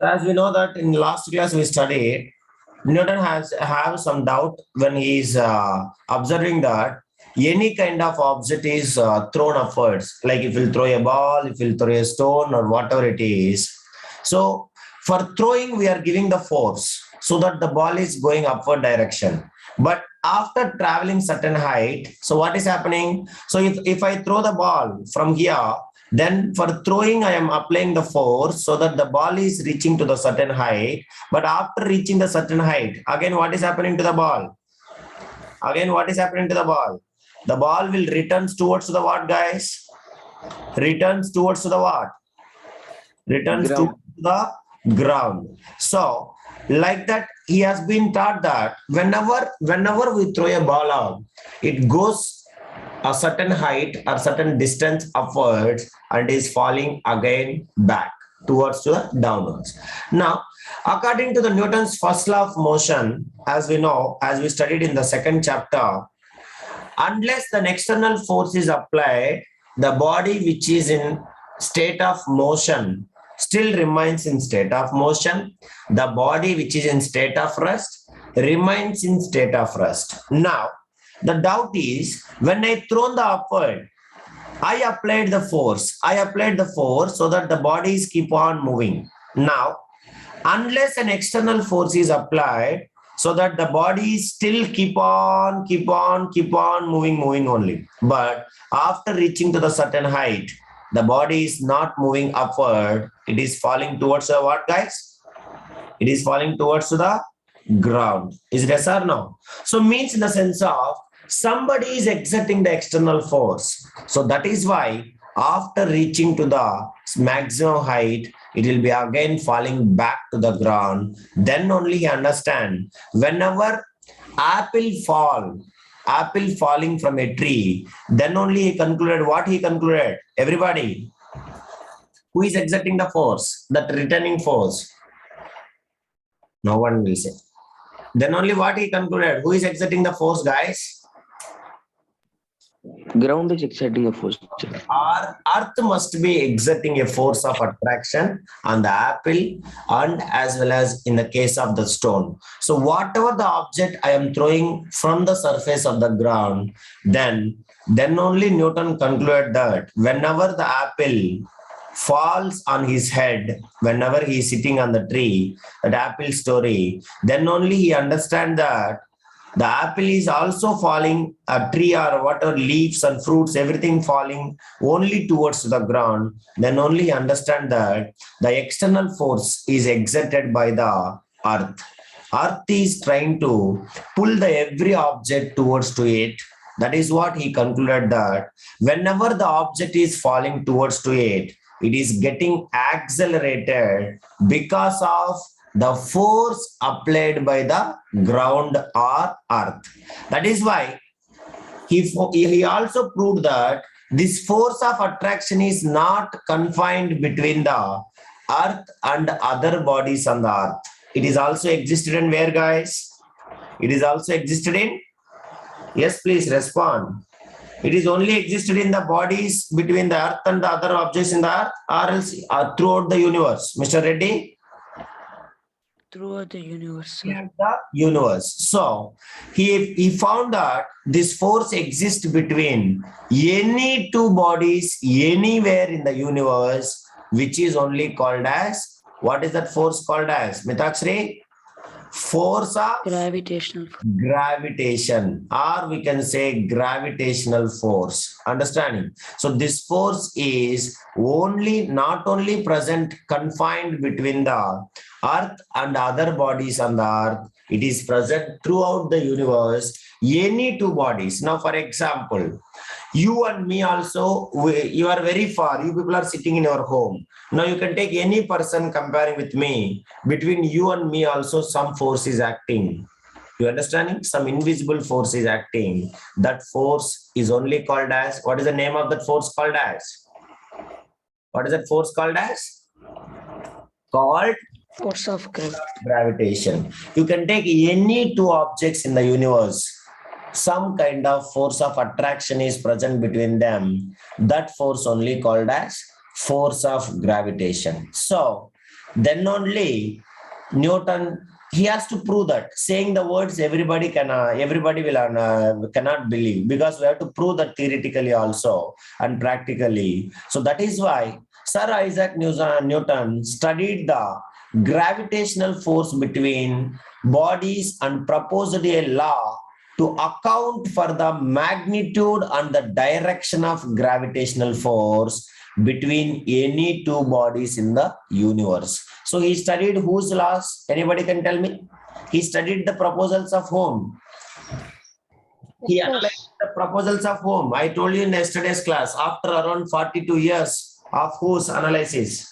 As we know that in last class we studied, Newton has have some doubt when he is observing that any kind of object is thrown upwards, like if you throw a ball, if you throw a stone or whatever it is. So for throwing, we are giving the force so that the ball is going upward direction. But after traveling certain height, so what is happening? So if I throw the ball from here, then for throwing, I am applying the force so that the ball is reaching to the certain height. But after reaching the certain height, again, what is happening to the ball? Again, what is happening to the ball? The ball will returns towards the what, guys? Returns towards the what? Returns to the ground. So, like that, he has been taught that whenever we throw a ball out, it goes a certain height or certain distance upwards and is falling again back towards the downwards. Now, according to the Newton's first law of motion, as we know, as we studied in the second chapter, unless an external force is applied, the body which is in state of motion still remains in state of motion. The body which is in state of rest remains in state of rest. Now, the doubt is when I thrown the upward, I applied the force. I applied the force so that the bodies keep on moving. Now, unless an external force is applied, so that the bodies still keep on moving only. But after reaching to the certain height, the body is not moving upward. It is falling towards the what, guys? It is falling towards the ground. Is it yes or no? So means in the sense of somebody is exerting the external force. So that is why after reaching to the maximum height, it will be again falling back to the ground. Then only he understand whenever apple falling from a tree, then only he concluded what he concluded. Everybody, who is exerting the force, that returning force? No one will say. Then only what he concluded, who is exerting the force, guys? Ground is exerting a force. Our earth must be exerting a force of attraction on the apple and as well as in the case of the stone. So whatever the object I am throwing from the surface of the ground, then only Newton concluded that whenever the apple falls on his head, whenever he is sitting on the tree, that apple story, then only he understand that the apple is also falling, a tree or whatever leaves and fruits, everything falling only towards the ground. Then only understand that the external force is exerted by the earth. Earth is trying to pull the every object towards to it. That is what he concluded, that whenever the object is falling towards to it, it is getting accelerated because of the force applied by the ground or earth. That is why he also proved that this force of attraction is not confined between the earth and other bodies on the earth. It is also existed in where, guys? It is also existed in? Yes, please respond. It is only existed in the bodies between the earth and the other objects in the earth, or else throughout the universe. Mr. Reddy? Throughout the universe. The universe. So he found that this force exists between any two bodies anywhere in the universe, which is only called as, what is that force called as, Mitakshri? Force of Gravitational. Gravitation, or we can say gravitational force. Understanding? So this force is not only present confined between the earth and other bodies on the earth, it is present throughout the universe, any two bodies. Now, for example, you and me also, you are very far, you people are sitting in your home. Now you can take any person comparing with me. Between you and me also some force is acting. You understanding? Some invisible force is acting. That force is only called as, what is the name of that force called as? What is that force called as? Called Force of gravitation. You can take any two objects in the universe. Some kind of force of attraction is present between them. That force only called as force of gravitation. So then only Newton, he has to prove that. Saying the words everybody will cannot believe, because we have to prove that theoretically also and practically. So that is why Sir Isaac Newton studied the gravitational force between bodies and proposed a law to account for the magnitude and the direction of gravitational force between any two bodies in the universe. So he studied whose laws? Anybody can tell me? He studied the proposals of whom? He analyzed the proposals of whom? I told you in yesterday's class, after around 42 years of whose analysis?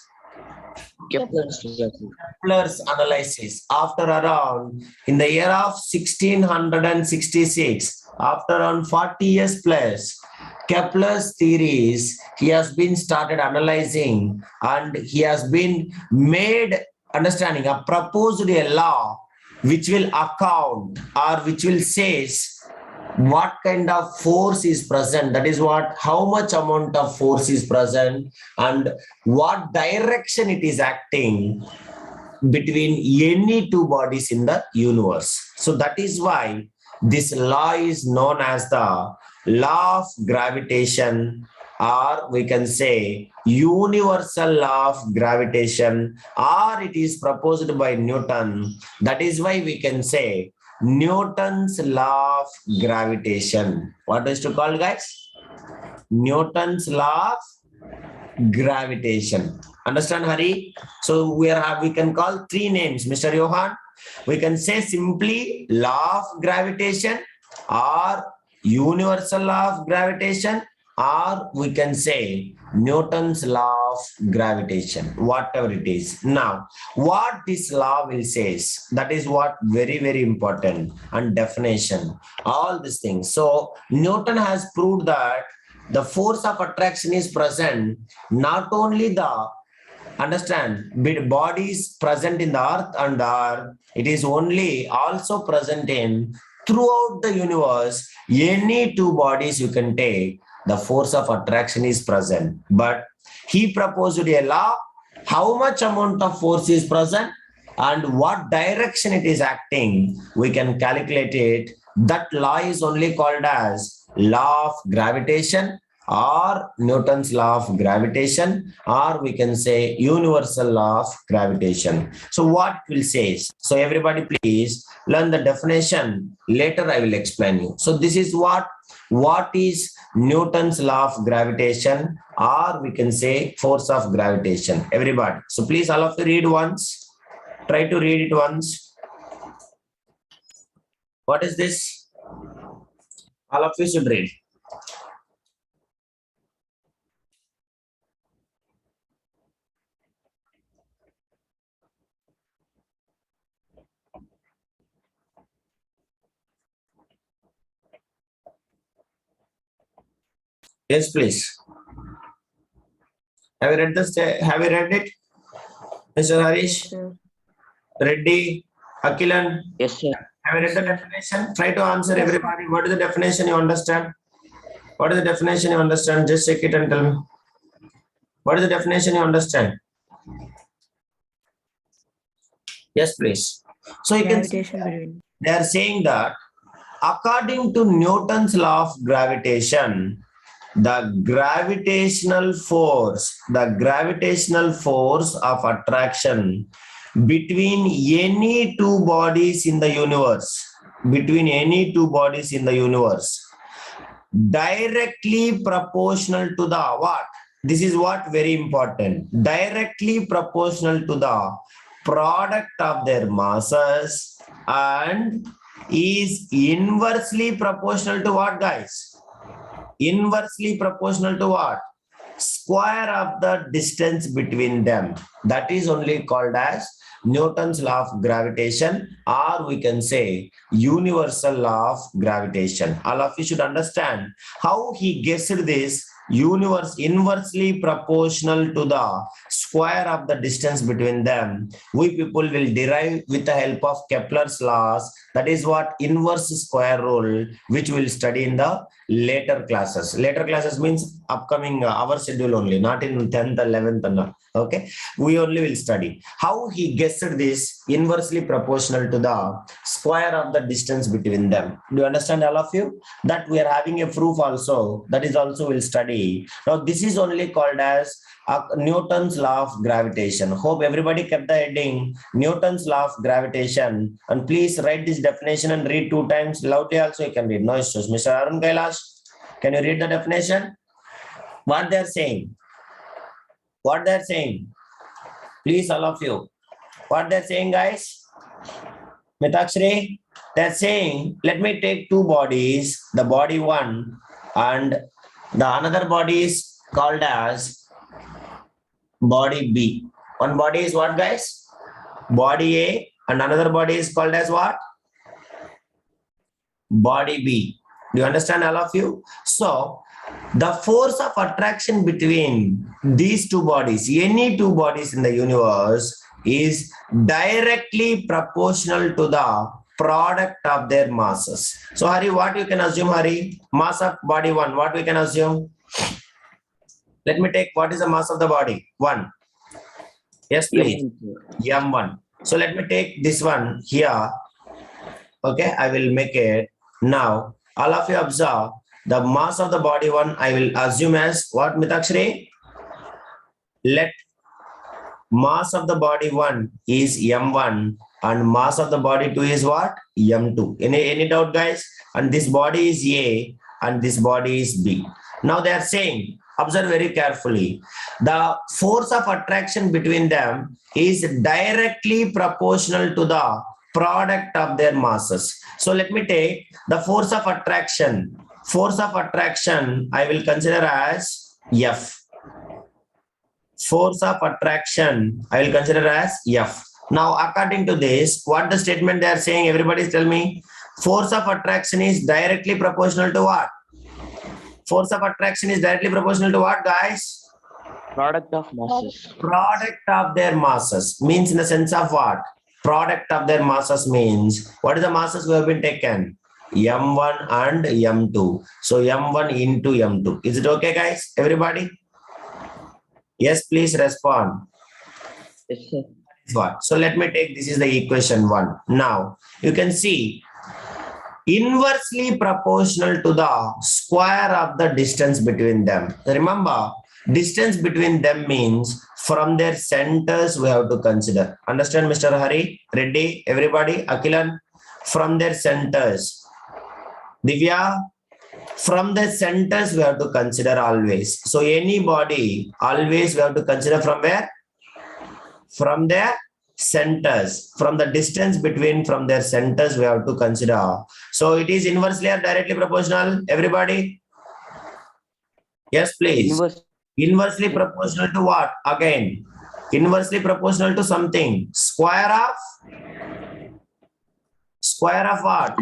Kepler's analysis. After around, in the year of 1666, after around 40 years plus, Kepler's theories, he has been started analyzing, and he has been made understanding, proposed a law which will account or which will says what kind of force is present, that is what, how much amount of force is present and what direction it is acting between any two bodies in the universe. So that is why this law is known as the law of gravitation, or we can say universal law of gravitation, or it is proposed by Newton. That is why we can say Newton's law of gravitation. What is to call, guys? Newton's law of gravitation. Understand, Hari? So we can call three names, Mr. Johan. We can say simply law of gravitation, or universal law of gravitation, or we can say Newton's law of gravitation, whatever it is. Now, what this law will says, that is what very, very important, and definition, all these things. So Newton has proved that the force of attraction is present, not only the, understand, bodies present in the earth and the, it is only also present in throughout the universe. Any two bodies you can take, the force of attraction is present. But he proposed a law, how much amount of force is present and what direction it is acting, we can calculate it. That law is only called as law of gravitation, or Newton's law of gravitation, or we can say universal law of gravitation. So what it will say? So everybody please learn the definition. Later I will explain you. So this is what is Newton's law of gravitation, or we can say force of gravitation. Everybody. So please all of you read once. Try to read it once. What is this? All of you should read. Yes, please. Have you read this? Have you read it? Mr. Harish? Reddy? Akilan? Yes, sir. Have you read the definition? Try to answer everybody. What is the definition you understand? What is the definition you understand? Just check it and tell me. What is the definition you understand? Yes, please. So you can see they are saying that according to Newton's law of gravitation, the gravitational force of attraction between any two bodies in the universe, directly proportional to the what? This is what very important. Directly proportional to the product of their masses, and is inversely proportional to what, guys? Inversely proportional to what? Square of the distance between them. That is only called as Newton's law of gravitation, or we can say universal law of gravitation. All of you should understand how he guessed this. Universe inversely proportional to the square of the distance between them. We people will derive with the help of Kepler's laws. That is what inverse square rule, which we'll study in the later classes. Later classes means upcoming our schedule only, not in 10th, 11th. Okay, we only will study how he guessed this inversely proportional to the square of the distance between them. Do you understand, all of you? That we are having a proof also. That is also we'll study. Now this is only called as Newton's law of gravitation. Hope everybody kept the heading Newton's law of gravitation, and please write this definition and read 2 times loudly. Also you can read, no issues. Mr. Arun Kailash, can you read the definition? What they are saying? What they are saying? Please, all of you. What they are saying, guys? Mitakshri, they are saying, let me take 2 bodies, the body 1 and the another body is called as body B. One body is what, guys? Body A, and another body is called as what? Body B. Do you understand, all of you? So the force of attraction between these 2 bodies, any 2 bodies in the universe, is directly proportional to the product of their masses. So Hari, what you can assume, Hari? Mass of body 1, what we can assume? Let me take, what is the mass of the body? 1. Yes, please. M1. So let me take this one here. Okay, I will make it. Now, all of you observe the mass of the body 1, I will assume as what, Mitakshri? Let mass of the body 1 is M1 and mass of the body 2 is what? M2. Any doubt, guys? And this body is A and this body is B. Now they are saying, observe very carefully, the force of attraction between them is directly proportional to the product of their masses. So let me take the force of attraction. Force of attraction I will consider as F. Force of attraction I will consider as F. Now according to this, what the statement they are saying, everybody tell me, force of attraction is directly proportional to what? Force of attraction is directly proportional to what, guys? Product of masses. Product of their masses means in the sense of what? Product of their masses means, what is the masses we have been taken? M1 and M2. So M1 into M2. Is it okay, guys? Everybody? Yes, please respond. Yes, sir. What? So let me take, this is the equation 1. Now you can see inversely proportional to the square of the distance between them. Remember, distance between them means from their centers we have to consider. Understand, Mr. Hari, Reddy, everybody, Akilan? From their centers. Divya, from the centers we have to consider always. So anybody, always we have to consider from where? From their centers. From the distance between from their centers we have to consider. So it is inversely or directly proportional, everybody? Yes, please. Inversely proportional to what? Again, inversely proportional to something. Square of what?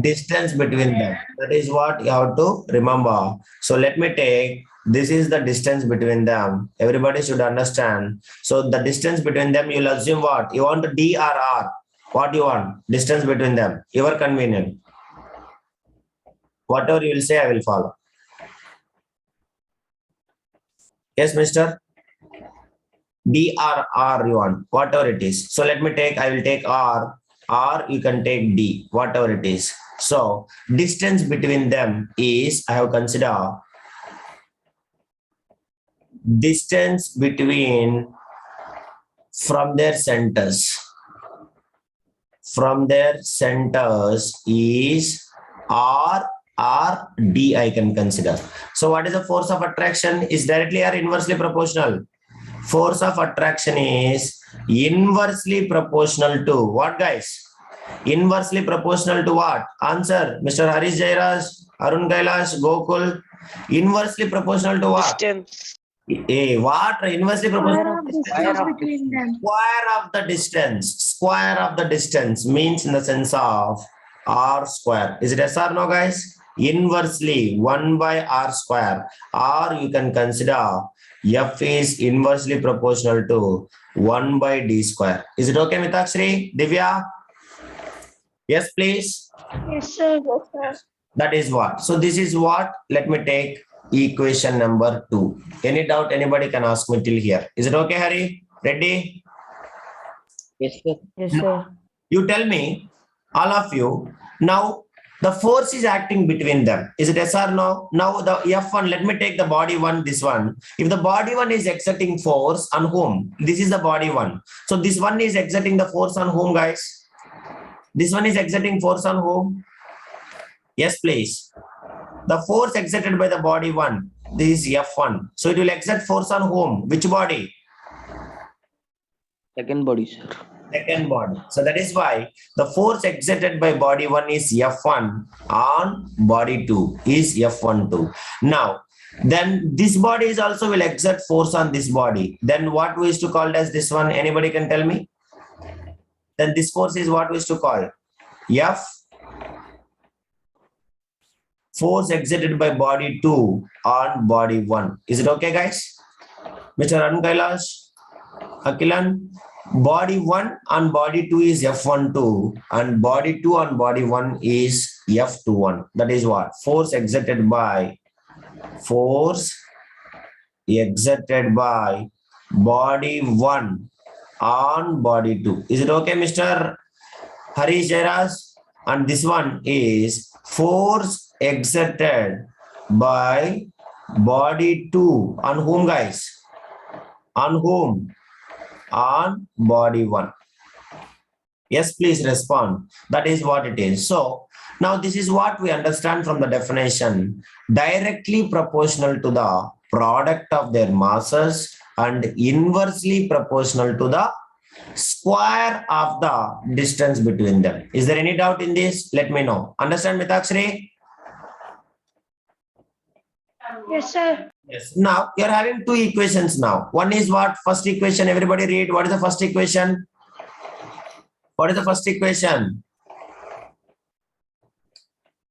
Distance between them. That is what you have to remember. So let me take, this is the distance between them. Everybody should understand. So the distance between them, you'll assume what? You want D or R? What you want? Distance between them. Your convenient. Whatever you will say, I will follow. Yes, mister? D or R you want, whatever it is. So let me take, I will take R, or you can take D, whatever it is. So distance between them is, I have considered distance between from their centers. From their centers is R or D I can consider. So what is the force of attraction? Is directly or inversely proportional? Force of attraction is inversely proportional to what, guys? Inversely proportional to what? Answer, Mr. Harish Jairaj, Arun Kailash, Gokul. Inversely proportional to what? Distance. What? Inversely proportional? Square of between them. Square of the distance. Square of the distance means in the sense of R square. Is it yes or no, guys? Inversely 1 by R square. Or you can consider F is inversely proportional to 1 by D square. Is it okay, Mitakshri? Divya? Yes, please. Yes, sir. Yes, sir. That is what. So this is what. Let me take equation number 2. Any doubt? Anybody can ask me till here. Is it okay, Hari? Ready? Yes, sir. Yes, No. sir. You tell me, all of you. Now the force is acting between them. Is it yes or no? Now the F1. Let me take the body 1. This one. If the body 1 is exerting force on whom? This is the body 1. So this one is exerting the force on whom, guys? This one is exerting force on whom? Yes, please. The force exerted by the body 1. This is F1. So it will exert force on whom? Which body? Second body, sir. Second body. So that is why the force exerted by body 1 is F1 on body 2 is F12. Now, then this body is also will exert force on this body. Then what we used to call as this one? Anybody can tell me? Then this force is what we used to call F. Force exerted by body 2 on body 1. Is it okay, guys? Mr. Arun Kailash, Akilan, body 1 on body 2 is F12 and body 2 on body 1 is F21. That is what? Force exerted by body 1 on body 2. Is it okay, Mr. Harish Jairas? And this one is force exerted by body 2 on whom, guys? On whom? On body 1. Yes, please respond. That is what it is. So now this is what we understand from the definition. Directly proportional to the product of their masses and inversely proportional to the square of the distance between them. Is there any doubt in this? Let me know. Understand, Mitakshri? Yes, sir. Yes. Now you're having two equations now. One is what? First equation. Everybody read. What is the first equation? What is the first equation?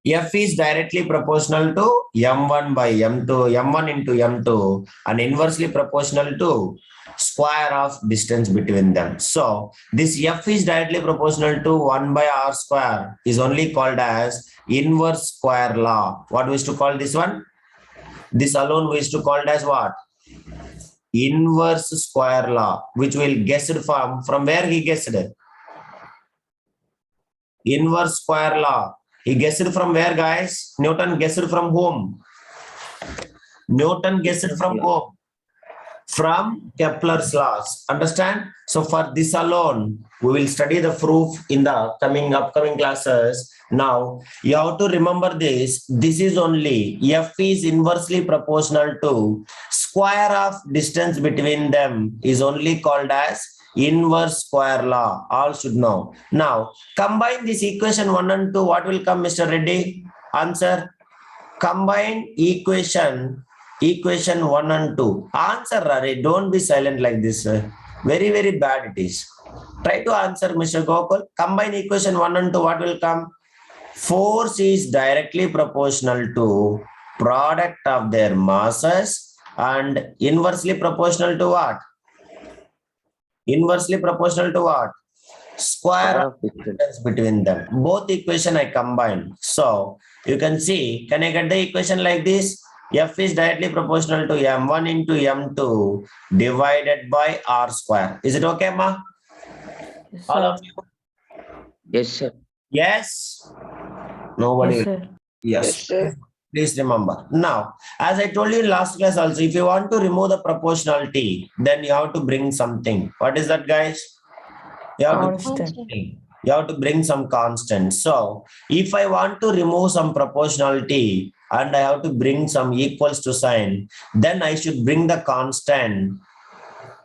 F is directly proportional to M1 by M2, M1 into M2 and inversely proportional to square of distance between them. So this F is directly proportional to 1 by R square is only called as inverse square law. What we used to call this one? This alone we used to call it as what? Inverse square law, which will guessed from where he guessed it? Inverse square law. He guessed from where, guys? Newton guessed from whom? Newton guessed from whom? From Kepler's laws. Understand? So for this alone, we will study the proof in the upcoming classes. Now you have to remember this. This is only F is inversely proportional to square of distance between them is only called as inverse square law. All should know. Now combine this equation 1 and 2. What will come, Mr. Reddy? Answer. Combine equation 1 and 2. Answer, Rari. Don't be silent like this. Very, very bad it is. Try to answer, Mr. Gokul. Combine equation 1 and 2. What will come? Force is directly proportional to product of their masses and inversely proportional to what? Inversely proportional to what? Square of distance between them. Both equation I combine. So you can see, can I get the equation like this? F is directly proportional to M1 into M2 divided by R square. Is it okay, ma? Yes, All sir. of you? Yes, sir. Yes? Nobody? Yes, sir. Yes. sir. Please remember. Now, as I told you in last class also, if you want to remove the proportionality, then you have to bring something. What is that, guys? You have Constant. you have to bring some constant. So if I want to remove some proportionality and I have to bring some equals to sign, then I should bring the constant.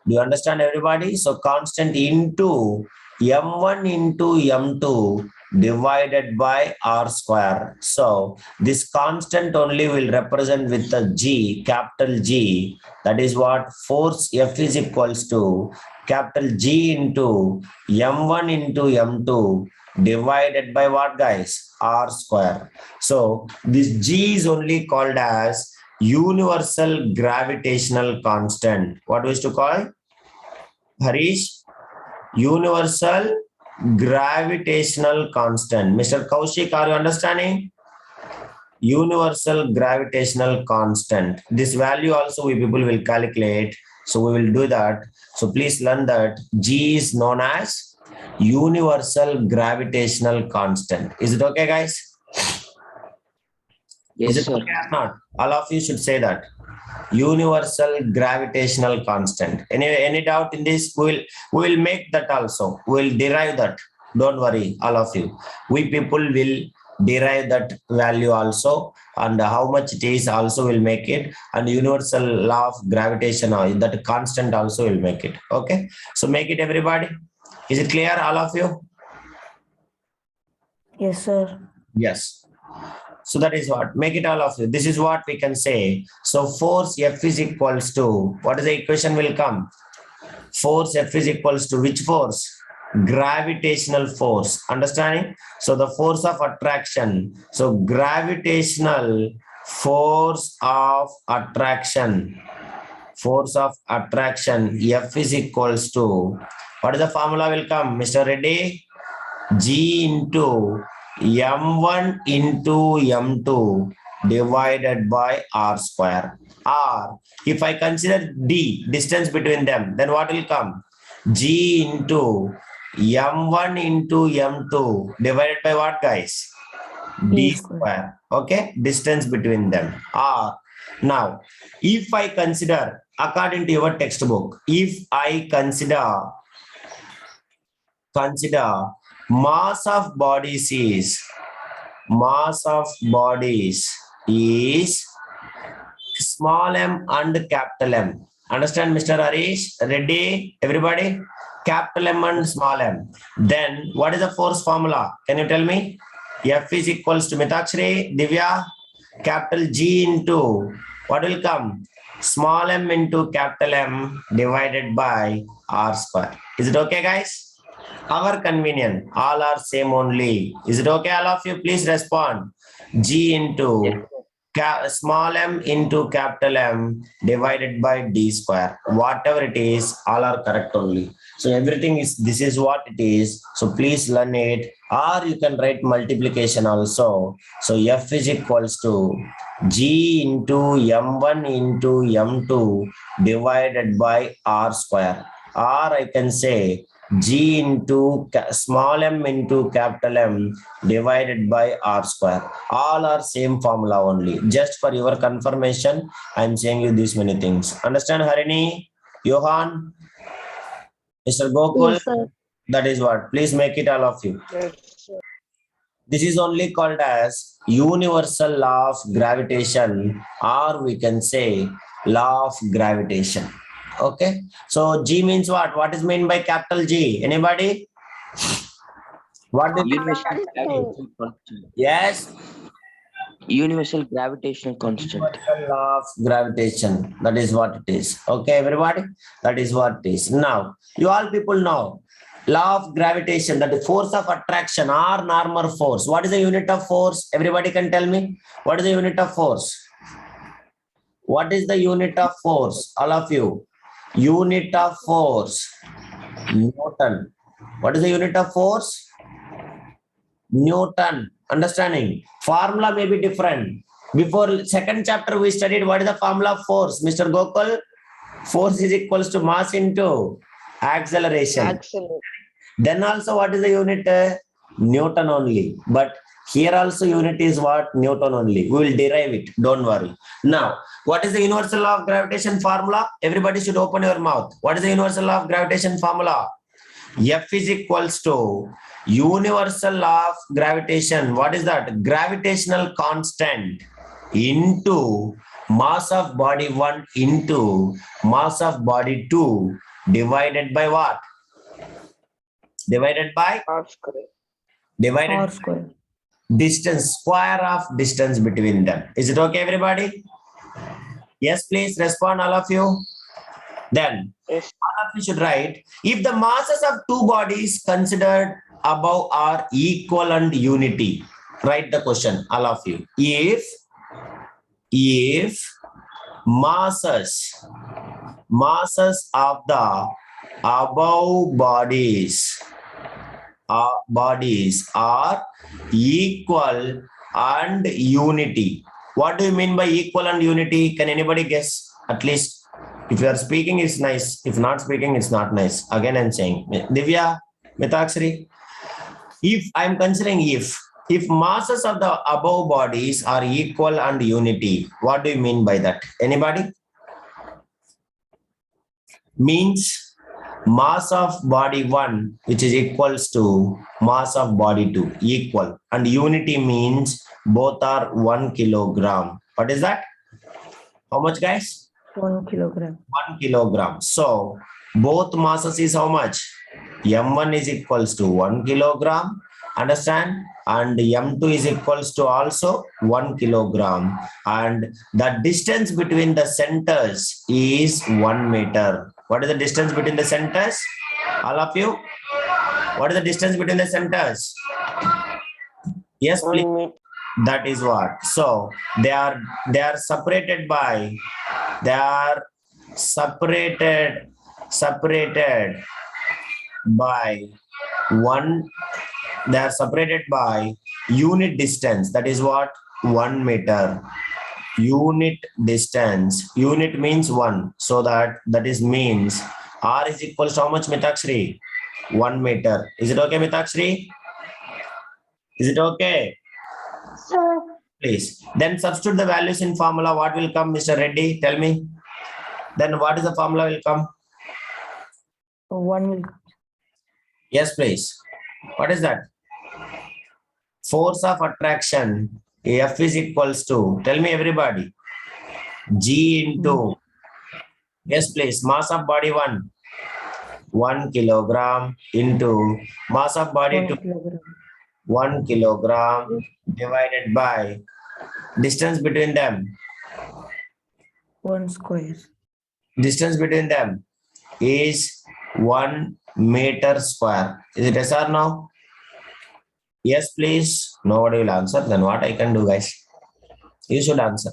Do you understand, everybody? So constant into M1 into M2 divided by R square. So this constant only will represent with the G, capital G. That is what force F is equals to capital G into M1 into M2 divided by what, guys? R square. So this G is only called as universal gravitational constant. What we used to call? Harish? Universal gravitational constant. Mr. Kaushik, are you understanding? universal gravitational constant. This value also we people will calculate. So we will do that. So please learn that G is known as universal gravitational constant. Is it okay, guys? Is Yes, it sir. okay or not? All of you should say that. Universal gravitational constant. Any doubt in this? We will make that also. We will derive that. Don't worry, all of you. We people will derive that value also, and how much it is also will make it, and universal law of gravitation that constant also will make it. Okay, so make it, everybody. Is it clear, all of you? Yes, sir. Yes. So that is what, make it all of you. This is what we can say. So force F is equals to, what is the equation will come? Force F is equals to which force? Gravitational force. Understanding? So the force of attraction. So gravitational force of attraction. Force of attraction. F is equals to, what is the formula will come? Mr. Reddy? G into M1 into M2 divided by R square. R, if I consider D, distance between them, then what will come? G into M1 into M2 divided by what, guys? D square. Okay, distance between them. R. Now, if I consider, according to your textbook, if I consider mass of bodies is small m and capital M. Understand, Mr. Harish? Ready, everybody? Capital M and small m. Then what is the force formula? Can you tell me? F is equals to Mitakshri, Divya, capital G into what will come? Small m into capital M divided by R square. Is it okay, guys? Our convenient, all are same only. Is it okay, all of you? Please respond. G into small m into capital M divided by D square. Whatever it is, all are correct only. So everything is, this is what it is. So please learn it. Or you can write multiplication also. So F is equals to G into M1 into M2 divided by R square. Or I can say G into small m into capital M divided by R square. All are same formula only. Just for your confirmation, I am saying you these many things. Understand, Harini, Johan, Mr. Gokul? Yes, sir. That is what. Please make it, all of you. This is only called as universal law of gravitation, or we can say law of gravitation. Okay, so G means what? What is meant by capital G? Anybody? What do you Universal think? gravitational constant. Yes, Universal gravitational constant. universal law of gravitation. That is what it is. Okay, everybody? That is what it is. Now, you all people know law of gravitation, that the force of attraction or normal force. What is the unit of force? Everybody can tell me. What is the unit of force? What is the unit of force? All of you. Unit of force. Newton. What is the unit of force? Newton. Understanding? Formula may be different. Before second chapter we studied what is the formula of force. Mr. Gokul, force is equals to mass into acceleration. Then also what is the unit? Newton only. But here also unit is what? Newton only. We will derive it. Don't worry. Now, what is the universal law of gravitation formula? Everybody should open your mouth. What is the universal law of gravitation formula? F is equals to universal law of gravitation. What is that? Gravitational constant into mass of body 1 into mass of body 2 divided by what? Divided by? Divided R by square. distance, square of distance between them. Is it okay, everybody? Yes, please respond, all of you. Then all of you should write, if the masses of two bodies considered above are equal and unity. Write the question, all of you. If masses of the above bodies are equal and unity. What do you mean by equal and unity? Can anybody guess? At least if you are speaking, it's nice. If not speaking, it's not nice. Again, I'm saying, Divya, Mitaksri, if I'm considering if masses of the above bodies are equal and unity, what do you mean by that? Anybody? Means mass of body 1 which is equals to mass of body 2 equal, and unity means both are 1 kilogram. What is that? How much, guys? 1 kilogram. 1 kilogram. So both masses is how much? M1 is equals to 1 kilogram, understand, and M2 is equals to also 1 kilogram, and the distance between the centers is 1 meter. What is the distance between the centers? All of you, what is the distance between the centers? Yes, please. That is what. So they are separated by one. They are separated by unit distance. That is what? 1 meter. Unit distance. Unit means 1. So that is means R is equals to how much, Mitakshri? 1 meter. Is it okay, Mitakshri? Is it okay? Sir. Please. Then substitute the values in formula. What will come, Mr. Reddy? Tell me. Then what is the formula will come? 1 will. Yes, please. What is that? Force of attraction. F is equals to, tell me everybody, G into, yes please, mass of body 1, 1 kilogram into mass of body 2, 1 kilogram divided by distance between them. 1 square. Distance between them is 1 meter square. Is it yes or no? Yes, please. Nobody will answer. Then what I can do, guys? You should answer.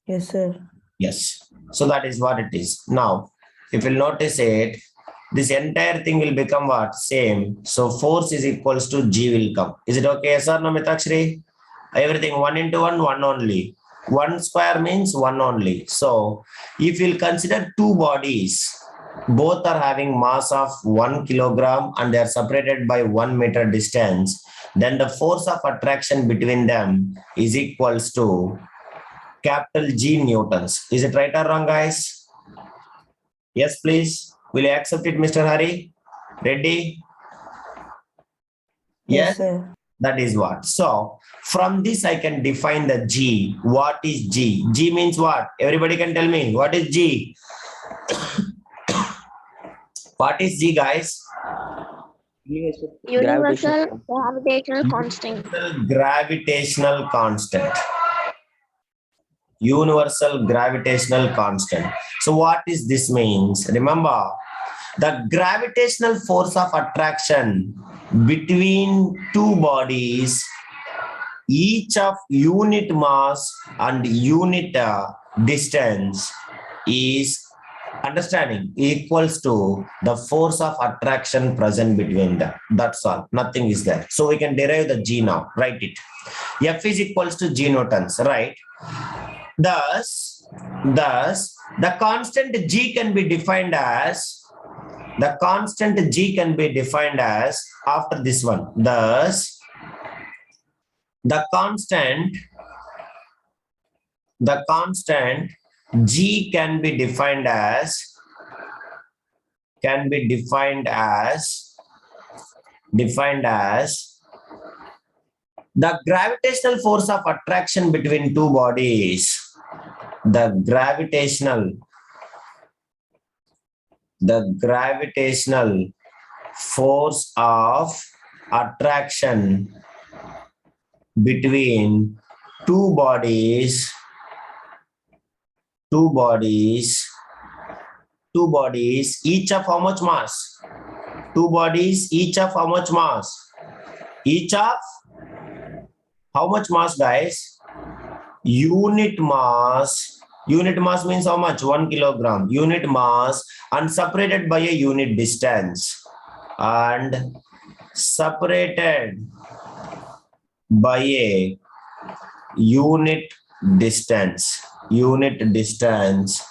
Yes, sir. Yes. So that is what it is. Now, if you notice it, this entire thing will become what? Same. So force is equals to G will come. Is it okay? Yes or no, Mitakshri? Everything 1 into 1, 1 only. 1 square means 1 only. So if you'll consider two bodies, both are having mass of 1 kilogram and they are separated by 1 meter distance, then the force of attraction between them is equals to capital G newtons. Is it right or wrong, guys? Yes, please. Will you accept it, Mr. Hari? Ready? Yes, sir. that is what. So from this I can define the G. What is G? G means what? Everybody can tell me. What is G? What is G, guys? Universal gravitational constant. Gravitational constant. Universal gravitational constant. So what is this means? Remember, the gravitational force of attraction between two bodies, each of unit mass and unit distance, is understanding equals to the force of attraction present between them. That's all. Nothing is there. So we can derive the G now. Write it. F is equals to G newtons, right? Thus, the constant G can be defined as, after this one. Thus, the constant G can be defined as the gravitational force of attraction between two bodies. The gravitational force of attraction between two bodies, each of how much mass? Two bodies, each of how much mass? Each of how much mass, guys? Unit mass. Unit mass means how much? 1 kilogram. Unit mass and separated by a unit distance. And separated by a unit distance. Unit distance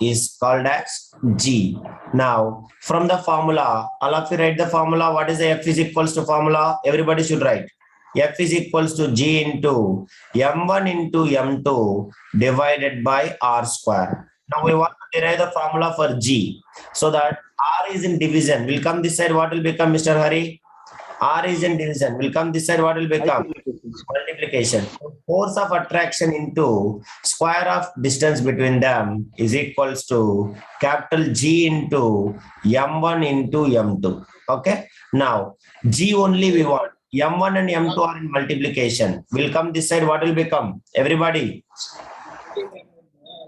is called as G. Now, from the formula, all of you write the formula. What is the F is equals to formula? Everybody should write. F is equals to G into M1 into M2 divided by R square. Now we want to derive the formula for G so that R is in division. Will come this side. What will become, Mr. Hari? R is in division. Will come this side. What will become? Multiplication. Force of attraction into square of distance between them is equals to capital G into M1 into M2. Okay. Now G only we want. M1 and M2 are in multiplication. Will come this side. What will become? Everybody.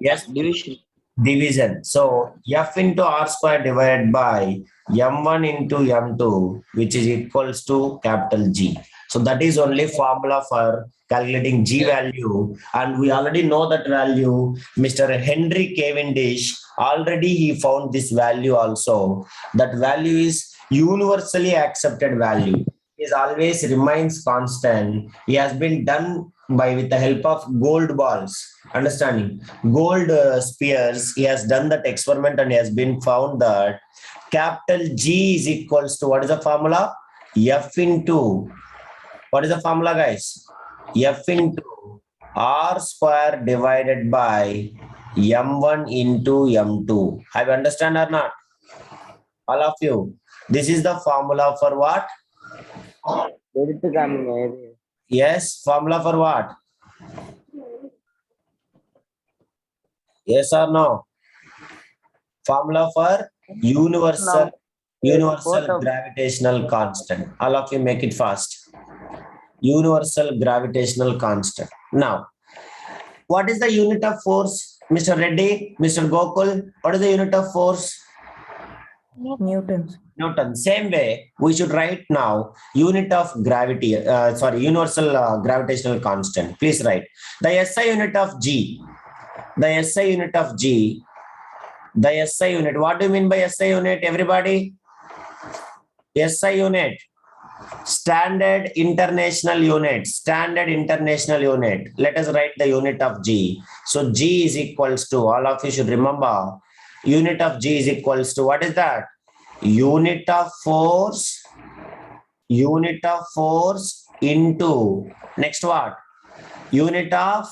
Yes. Division. Division. So F into R square divided by M1 into M2, which is equals to capital G. So that is only formula for calculating G value. And we already know that value. Mr. Henry Cavendish, already he found this value also. That value is universally accepted value. It always remains constant. He has been done by with the help of gold balls. Understanding? Gold spheres. He has done that experiment and he has been found that capital G is equals to what is the formula? F into what is the formula, guys? F into R square divided by M1 into M2. Have you understand or not? All of you. This is the formula for what? Yes, formula for what? Yes or no? Formula for universal gravitational constant. All of you make it fast. Universal gravitational constant. Now, what is the unit of force? Mr. Reddy, Mr. Gokul, what is the unit of force? Newtons. Newton. Same way, we should write now unit of gravity, universal gravitational constant. Please write the SI unit of G. The SI unit of G. The SI unit. What do you mean by SI unit? Everybody? SI unit. Standard international unit. Standard international unit. Let us write the unit of G. So G is equals to, all of you should remember, unit of G is equals to, what is that? Unit of force into, next what? Unit of,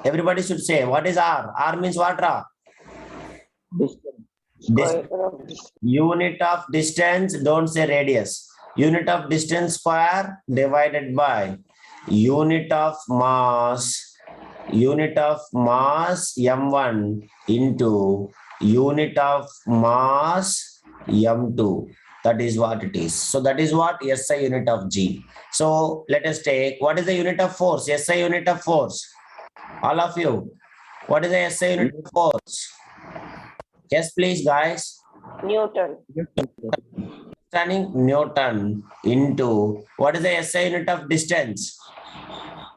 everybody should say, what is R? R means what, Ra? Unit of distance, don't say radius. Unit of distance square divided by unit of mass M1 into unit of mass M2. That is what it is. So that is what SI unit of G. So let us take, what is the unit of force? SI unit of force. All of you. What is the SI unit of force? Yes, please, guys. Newton. Understanding? Newton into, what is the SI unit of distance?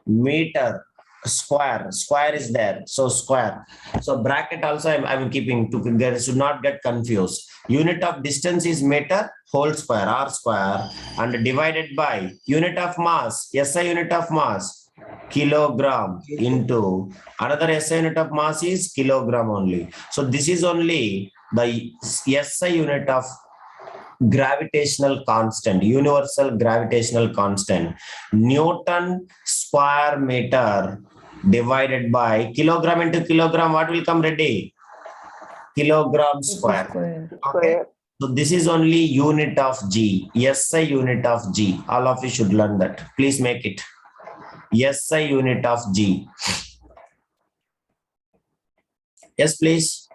Meter. Square. Square is there. So square. So bracket also I'm keeping to, there should not get confused. Unit of distance is meter whole square, R square, and divided by unit of mass, SI unit of mass, kilogram, into another SI unit of mass is kilogram only. So this is only the SI unit of gravitational constant, universal gravitational constant, Newton square meter divided by kilogram into kilogram. What will come, ready? Kilogram square. Okay. So this is only unit of G. SI unit of G. All of you should learn that. Please make it. SI unit of G. Yes, please.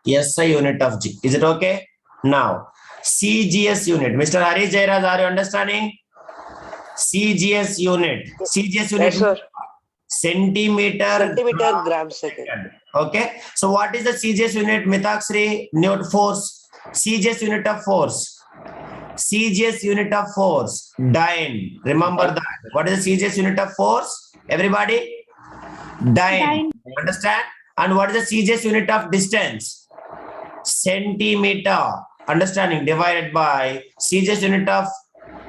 SI unit of G. Is it okay? Now, CGS unit. Mr. Hari Jairaj, are you understanding? CGS unit. CGS unit. Yes, sir. Centimeter Gram second. Okay. So what is the CGS unit? Mitaksri, Newton force. CGS unit of force. CGS unit of force. Dyne. Remember that. What is the CGS unit of force? Everybody? Dyne. Understand? And what is the CGS unit of distance? Centimeter. Understanding? Divided by CGS unit of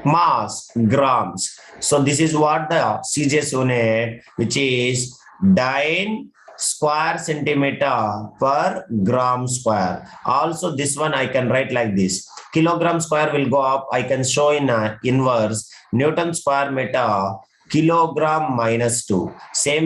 mass, grams. So this is what the CGS unit, which is dyne square centimeter per gram square. Also, this one I can write like this. Kilogram square will go up. I can show in inverse. Newton square meter, kilogram minus 2. Same